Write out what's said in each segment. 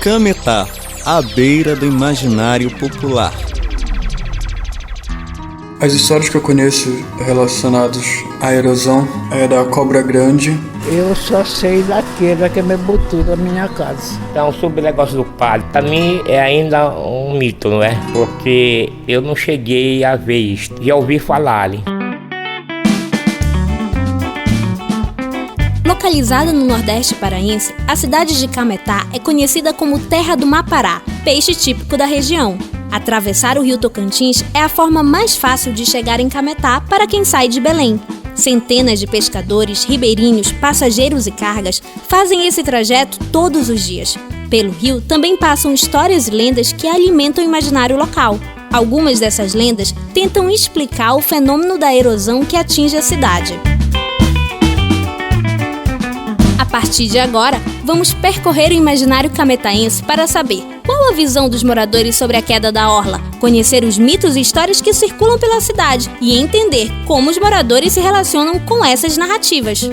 Cametá, à beira do imaginário popular. As histórias que eu conheço relacionadas à erosão é da Cobra Grande. Eu só sei daquele que me botou da minha casa. Então, sobre o negócio do padre, para mim é ainda um mito, não é? Porque eu não cheguei a ver isso. Já ouvi falarem. Localizada no Nordeste paraense, a cidade de Cametá é conhecida como Terra do Mapará, peixe típico da região. Atravessar o rio Tocantins é a forma mais fácil de chegar em Cametá para quem sai de Belém. Centenas de pescadores, ribeirinhos, passageiros e cargas fazem esse trajeto todos os dias. Pelo rio também passam histórias e lendas que alimentam o imaginário local. Algumas dessas lendas tentam explicar o fenômeno da erosão que atinge a cidade. A partir de agora, vamos percorrer o imaginário cametaense para saber qual a visão dos moradores sobre a queda da orla, conhecer os mitos e histórias que circulam pela cidade e entender como os moradores se relacionam com essas narrativas.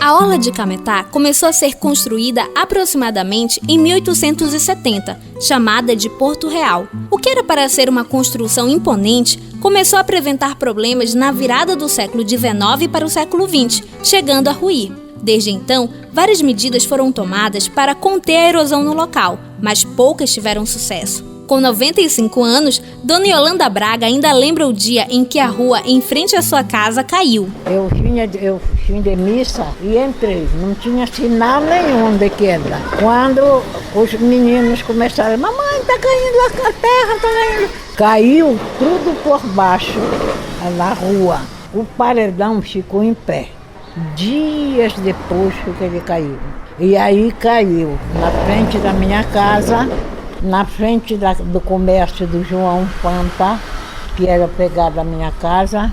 A orla de Cametá começou a ser construída aproximadamente em 1870, chamada de Porto Real. O que era para ser uma construção imponente começou a apresentar problemas na virada do século XIX para o século XX, chegando a ruir. Desde então, várias medidas foram tomadas para conter a erosão no local, mas poucas tiveram sucesso. Com 95 anos, Dona Yolanda Braga ainda lembra o dia em que a rua em frente à sua casa caiu. Eu vim de missa e entrei, não tinha sinal nenhum de queda. Quando os meninos começaram, mamãe, tá caindo a terra, tá caindo. Caiu tudo por baixo, na rua. O paredão ficou em pé. Dias depois que ele caiu. E aí caiu na frente da minha casa, na frente do comércio do João Pampa, que era pegado da minha casa.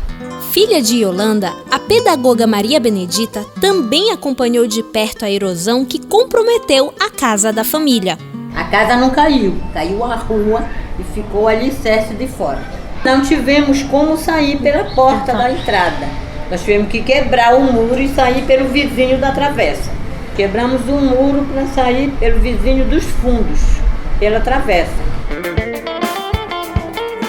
Filha de Yolanda, a pedagoga Maria Benedita também acompanhou de perto a erosão que comprometeu a casa da família. A casa não caiu, caiu a rua e ficou o alicerce de fora. Não tivemos como sair pela porta da entrada. Nós tivemos que quebrar o muro e sair pelo vizinho da travessa. Quebramos o muro para sair pelo vizinho dos fundos, pela travessa.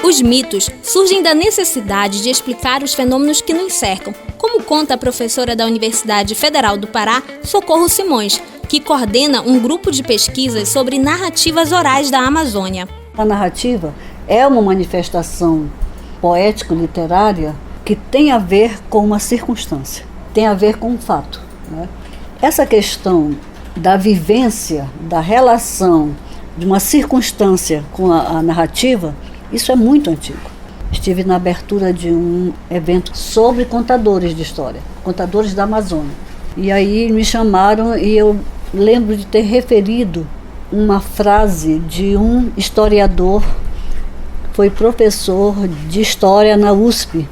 Os mitos surgem da necessidade de explicar os fenômenos que nos cercam, como conta a professora da Universidade Federal do Pará, Socorro Simões, que coordena um grupo de pesquisas sobre narrativas orais da Amazônia. A narrativa é uma manifestação poético-literária que tem a ver com uma circunstância, tem a ver com um fato, né? Essa questão da vivência, da relação de uma circunstância com a narrativa, isso é muito antigo. Estive na abertura de um evento sobre contadores de história, contadores da Amazônia. E aí me chamaram e eu lembro de ter referido uma frase de um historiador, foi professor de história na USP,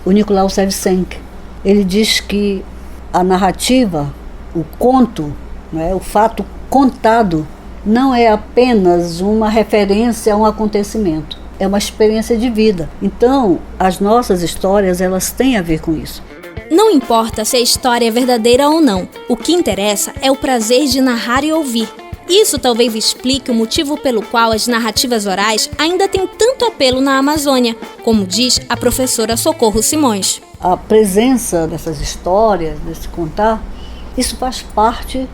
o Nicolau Savchenko. Ele diz que a narrativa, o conto, né, o fato contado, não é apenas uma referência a um acontecimento, é uma experiência de vida. Então, as nossas histórias, elas têm a ver com isso. Não importa se a história é verdadeira ou não, o que interessa é o prazer de narrar e ouvir. Isso talvez explique o motivo pelo qual as narrativas orais ainda têm tanto apelo na Amazônia, como diz a professora Socorro Simões. A presença dessas histórias, desse contar, isso faz parte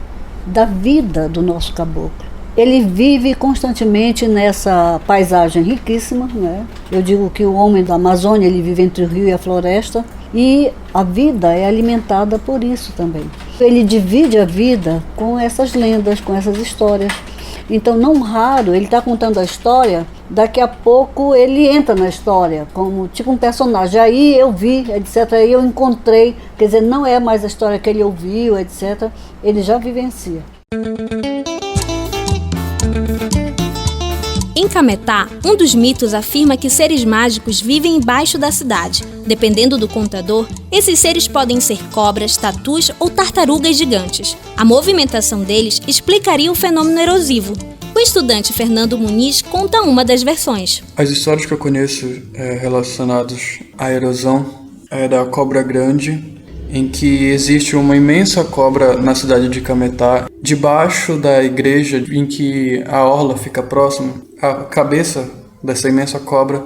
da vida do nosso caboclo. Ele vive constantemente nessa paisagem riquíssima, né? Eu digo que o homem da Amazônia, ele vive entre o rio e a floresta, e a vida é alimentada por isso também. Ele divide a vida com essas lendas, com essas histórias. Então, não raro, ele está contando a história, daqui a pouco ele entra na história, como tipo um personagem. Aí eu vi, etc., aí eu encontrei, quer dizer, não é mais a história que ele ouviu, etc., ele já vivencia. Em Cametá, um dos mitos afirma que seres mágicos vivem embaixo da cidade. Dependendo do contador, esses seres podem ser cobras, tatus ou tartarugas gigantes. A movimentação deles explicaria o fenômeno erosivo. O estudante Fernando Muniz conta uma das versões. As histórias que eu conheço relacionadas à erosão é da Cobra Grande em que existe uma imensa cobra na cidade de Cametá. Debaixo da igreja em que a orla fica próxima, a cabeça dessa imensa cobra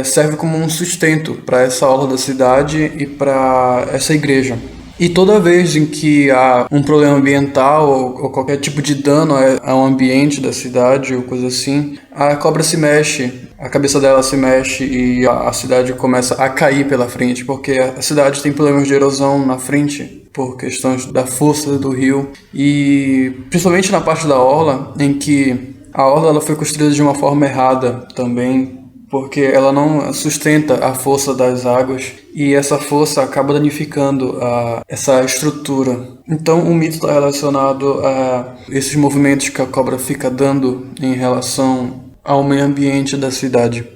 serve como um sustento para essa orla da cidade e para essa igreja. E toda vez em que há um problema ambiental ou qualquer tipo de dano ao ambiente da cidade ou coisa assim, a cobra se mexe, a cabeça dela se mexe e a cidade começa a cair pela frente, porque a cidade tem problemas de erosão na frente por questões da força do rio, e principalmente na parte da orla, em que a orla ela foi construída de uma forma errada também, porque ela não sustenta a força das águas e essa força acaba danificando essa estrutura. Então o mito está relacionado a esses movimentos que a cobra fica dando em relação ao meio ambiente da cidade.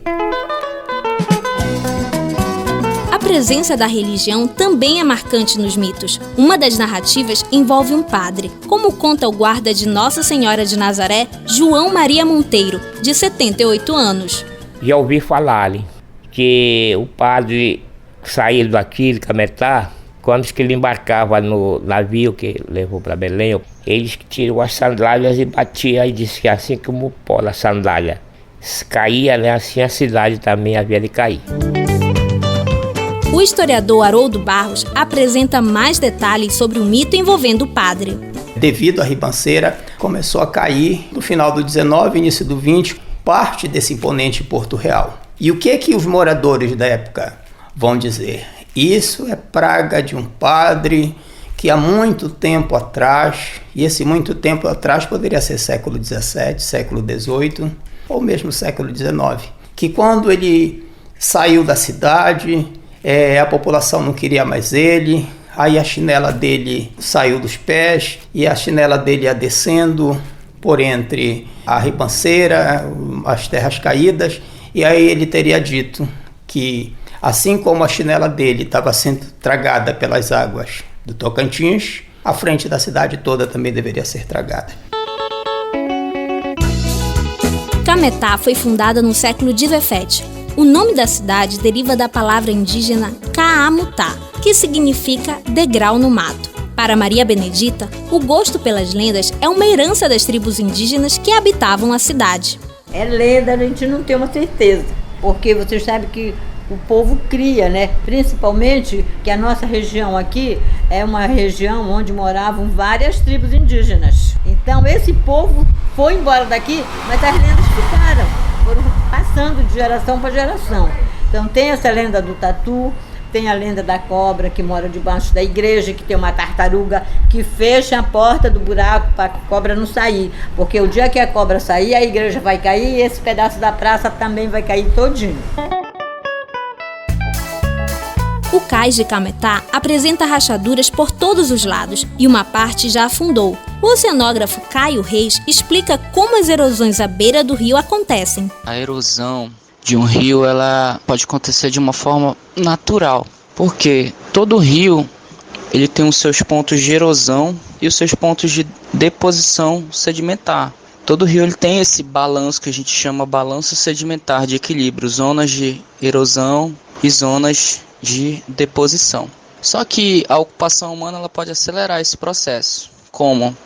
A presença da religião também é marcante nos mitos. Uma das narrativas envolve um padre, como conta o guarda de Nossa Senhora de Nazaré, João Maria Monteiro, de 78 anos. Já ouvi falar ali que o padre saiu daqui de Cametá, quando que ele embarcava no navio que levou para Belém, eles tirou as sandálias e batia e disse que assim como o pó da sandália caía, né, assim a cidade também havia de cair. O historiador Haroldo Barros apresenta mais detalhes sobre o mito envolvendo o padre. Devido à ribanceira, começou a cair no final do 19 e início do 20, parte desse imponente Porto Real. E o que os moradores da época vão dizer? Isso é praga de um padre que há muito tempo atrás, e esse muito tempo atrás poderia ser século XVII, século XVIII ou mesmo século XIX, que quando ele saiu da cidade, a população não queria mais ele, aí a chinela dele saiu dos pés e a chinela dele ia descendo por entre a ribanceira, as terras caídas, e aí ele teria dito que, assim como a chinela dele estava sendo tragada pelas águas do Tocantins, a frente da cidade toda também deveria ser tragada. Cametá foi fundada no século XVII. O nome da cidade deriva da palavra indígena Caamutá, que significa degrau no mato. Para Maria Benedita, o gosto pelas lendas é uma herança das tribos indígenas que habitavam a cidade. É lenda, a gente não tem uma certeza, porque você sabe que o povo cria, né? Principalmente que a nossa região aqui é uma região onde moravam várias tribos indígenas. Então esse povo foi embora daqui, mas as lendas foram passando de geração para geração. Então tem essa lenda do tatu, tem a lenda da cobra que mora debaixo da igreja, que tem uma tartaruga que fecha a porta do buraco para a cobra não sair. Porque o dia que a cobra sair, a igreja vai cair e esse pedaço da praça também vai cair todinho. O cais de Cametá apresenta rachaduras por todos os lados e uma parte já afundou. O oceanógrafo Caio Reis explica como as erosões à beira do rio acontecem. A erosão de um rio ela pode acontecer de uma forma natural, porque todo rio ele tem os seus pontos de erosão e os seus pontos de deposição sedimentar. Todo rio ele tem esse balanço que a gente chama balanço sedimentar de equilíbrio, zonas de erosão e zonas de deposição. Só que a ocupação humana ela pode acelerar esse processo, como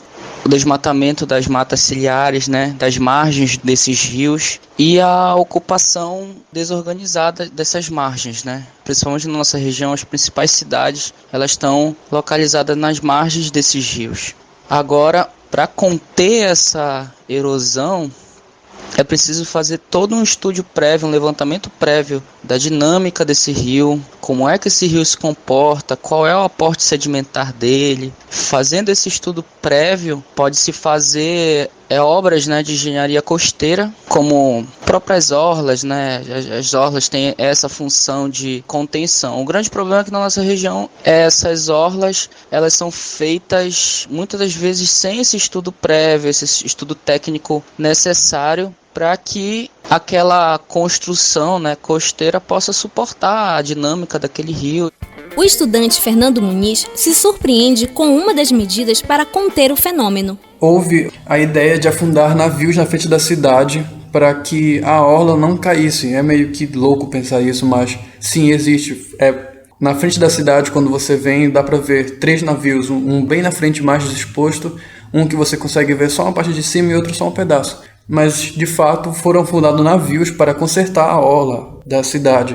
o desmatamento das matas ciliares, das margens desses rios e a ocupação desorganizada dessas margens, Principalmente na nossa região, as principais cidades elas estão localizadas nas margens desses rios. Agora, para conter essa erosão, é preciso fazer todo um estudo prévio, um levantamento prévio da dinâmica desse rio, como é que esse rio se comporta, qual é o aporte sedimentar dele. Fazendo esse estudo prévio, pode-se fazer obras de engenharia costeira, como próprias orlas, As orlas têm essa função de contenção. O grande problema é que na nossa região, essas orlas, elas são feitas muitas das vezes sem esse estudo prévio, esse estudo técnico necessário para que aquela construção costeira possa suportar a dinâmica daquele rio. O estudante Fernando Muniz se surpreende com uma das medidas para conter o fenômeno. Houve a ideia de afundar navios na frente da cidade para que a orla não caísse. É meio que louco pensar isso, mas sim, existe. Na frente da cidade, quando você vem, dá para ver 3 navios, um bem na frente mais exposto, um que você consegue ver só uma parte de cima e outro só um pedaço. Mas, de fato, foram fundados navios para consertar a orla da cidade.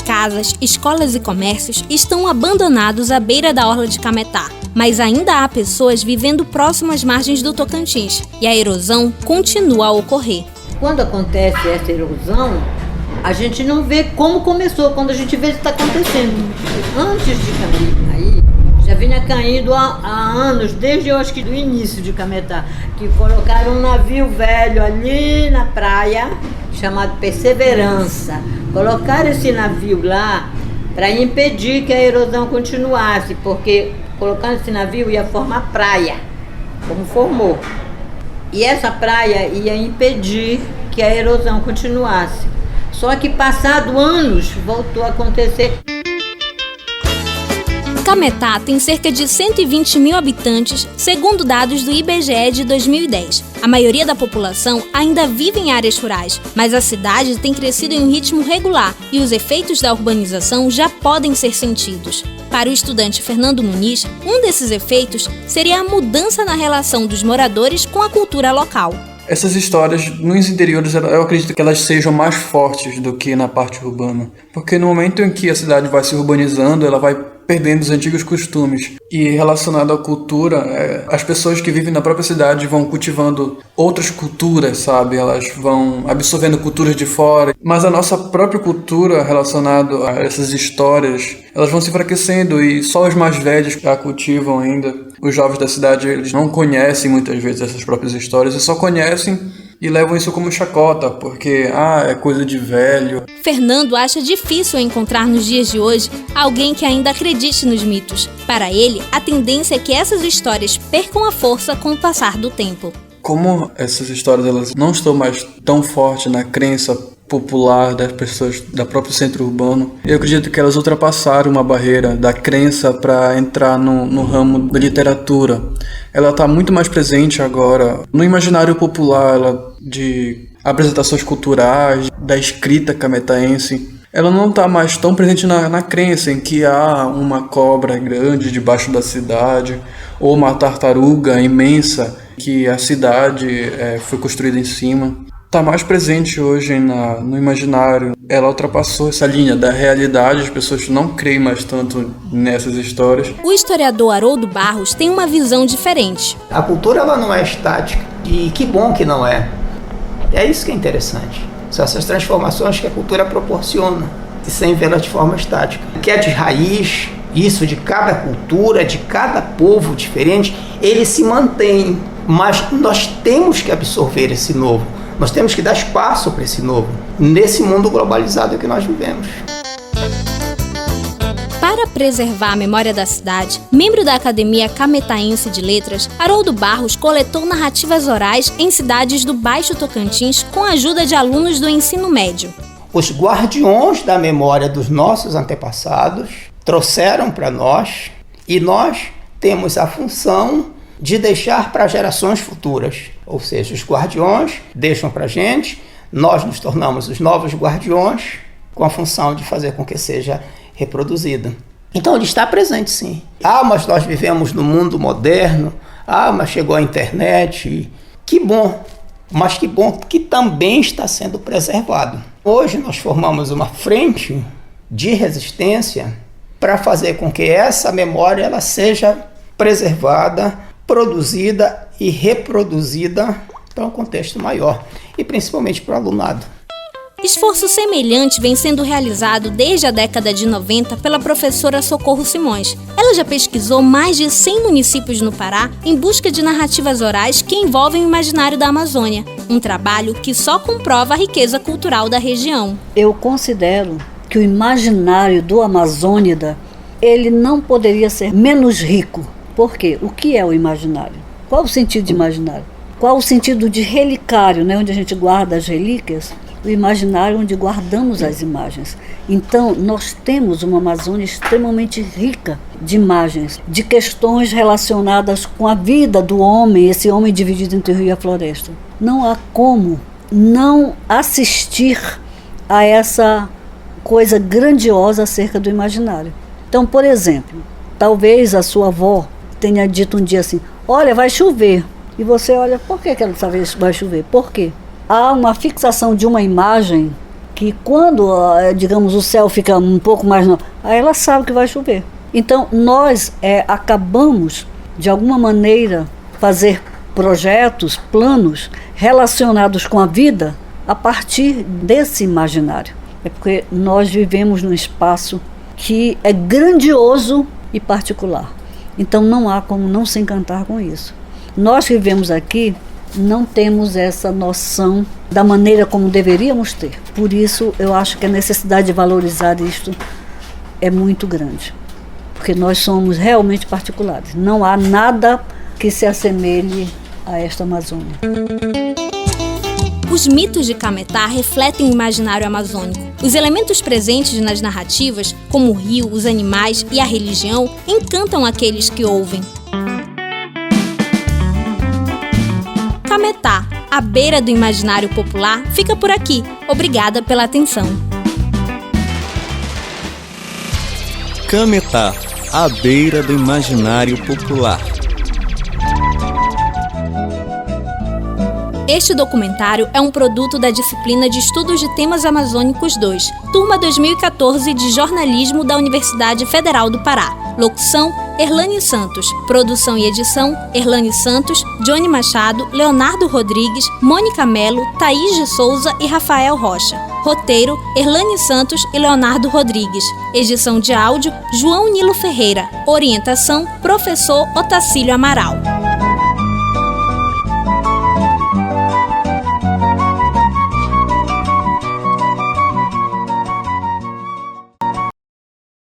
Casas, escolas e comércios estão abandonados à beira da orla de Cametá, mas ainda há pessoas vivendo próximo às margens do Tocantins e a erosão continua a ocorrer. Quando acontece essa erosão, a gente não vê como começou, quando a gente vê que está acontecendo. Antes de cair, já vinha caindo há anos, desde eu acho que do início de Cametá, que colocaram um navio velho ali na praia, chamado Perseverança. Colocaram esse navio lá para impedir que a erosão continuasse, porque colocando esse navio ia formar praia, como formou. E essa praia ia impedir que a erosão continuasse. Só que passado anos, voltou a acontecer. Cametá tem cerca de 120 mil habitantes, segundo dados do IBGE de 2010. A maioria da população ainda vive em áreas rurais, mas a cidade tem crescido em um ritmo regular e os efeitos da urbanização já podem ser sentidos. Para o estudante Fernando Muniz, um desses efeitos seria a mudança na relação dos moradores com a cultura local. Essas histórias, nos interiores, eu acredito que elas sejam mais fortes do que na parte urbana. Porque no momento em que a cidade vai se urbanizando, ela vai perdendo os antigos costumes. E relacionado à cultura, as pessoas que vivem na própria cidade vão cultivando outras culturas, sabe? Elas vão absorvendo culturas de fora. Mas a nossa própria cultura relacionada a essas histórias, elas vão se enfraquecendo e só os mais velhos a cultivam ainda. Os jovens da cidade, eles não conhecem muitas vezes essas próprias histórias e só conhecem e levam isso como chacota, porque é coisa de velho. Fernando acha difícil encontrar nos dias de hoje alguém que ainda acredite nos mitos. Para ele, a tendência é que essas histórias percam a força com o passar do tempo. Como essas histórias elas não estão mais tão fortes na crença popular das pessoas do próprio centro urbano, eu acredito que elas ultrapassaram uma barreira da crença para entrar no ramo da literatura. Ela está muito mais presente agora no imaginário popular, de apresentações culturais, da escrita cametaense. Ela não está mais tão presente na crença em que há uma cobra grande debaixo da cidade ou uma tartaruga imensa que a cidade foi construída em cima. Está mais presente hoje no imaginário. Ela ultrapassou essa linha da realidade, as pessoas não creem mais tanto nessas histórias. O historiador Haroldo Barros tem uma visão diferente. A cultura ela não é estática, e que bom que não é. É isso que é interessante. São essas transformações que a cultura proporciona, e sem vê-la de forma estática. O que é de raiz, isso de cada cultura, de cada povo diferente, ele se mantém, mas nós temos que absorver esse novo. Nós temos que dar espaço para esse novo, nesse mundo globalizado que nós vivemos. Para preservar a memória da cidade, membro da Academia Cametaense de Letras, Haroldo Barros coletou narrativas orais em cidades do Baixo Tocantins com a ajuda de alunos do ensino médio. Os guardiões da memória dos nossos antepassados trouxeram para nós e nós temos a função de deixar para gerações futuras. Ou seja, os guardiões deixam para a gente, nós nos tornamos os novos guardiões com a função de fazer com que seja reproduzida. Então ele está presente sim. Mas nós vivemos no mundo moderno, mas chegou a internet. Que bom, mas que bom que também está sendo preservado. Hoje nós formamos uma frente de resistência para fazer com que essa memória ela seja preservada, produzida e reproduzida para um contexto maior e principalmente para o alunado. Esforço semelhante vem sendo realizado desde a década de 90 pela professora Socorro Simões. Ela já pesquisou mais de 100 municípios no Pará em busca de narrativas orais que envolvem o imaginário da Amazônia, um trabalho que só comprova a riqueza cultural da região. Eu considero que o imaginário do Amazônida, ele não poderia ser menos rico. Por quê? O que é o imaginário? Qual o sentido de imaginário? Qual o sentido de relicário, né? Onde a gente guarda as relíquias? O imaginário onde guardamos as imagens. Então, nós temos uma Amazônia extremamente rica de imagens, de questões relacionadas com a vida do homem, esse homem dividido entre o rio e a floresta. Não há como não assistir a essa coisa grandiosa acerca do imaginário. Então, por exemplo, talvez a sua avó tenha dito um dia assim, olha, vai chover. E você olha, por que ela sabe que vai chover? Por quê? Há uma fixação de uma imagem que quando, digamos, o céu fica um pouco mais... aí ela sabe que vai chover. Então, nós acabamos, de alguma maneira, fazer projetos, planos relacionados com a vida a partir desse imaginário. É porque nós vivemos num espaço que é grandioso e particular. Então não há como não se encantar com isso. Nós que vivemos aqui não temos essa noção da maneira como deveríamos ter. Por isso eu acho que a necessidade de valorizar isto é muito grande. Porque nós somos realmente particulares. Não há nada que se assemelhe a esta Amazônia. Os mitos de Cametá refletem o imaginário amazônico. Os elementos presentes nas narrativas, como o rio, os animais e a religião, encantam aqueles que ouvem. Cametá, à beira do imaginário popular, fica por aqui. Obrigada pela atenção. Cametá, à beira do imaginário popular. Este documentário é um produto da disciplina de Estudos de Temas Amazônicos 2, turma 2014 de Jornalismo da Universidade Federal do Pará. Locução, Erlane Santos. Produção e edição, Erlane Santos, Johnny Machado, Leonardo Rodrigues, Mônica Melo, Thaís de Souza e Rafael Rocha. Roteiro, Erlane Santos e Leonardo Rodrigues. Edição de áudio, João Nilo Ferreira. Orientação, professor Otacílio Amaral.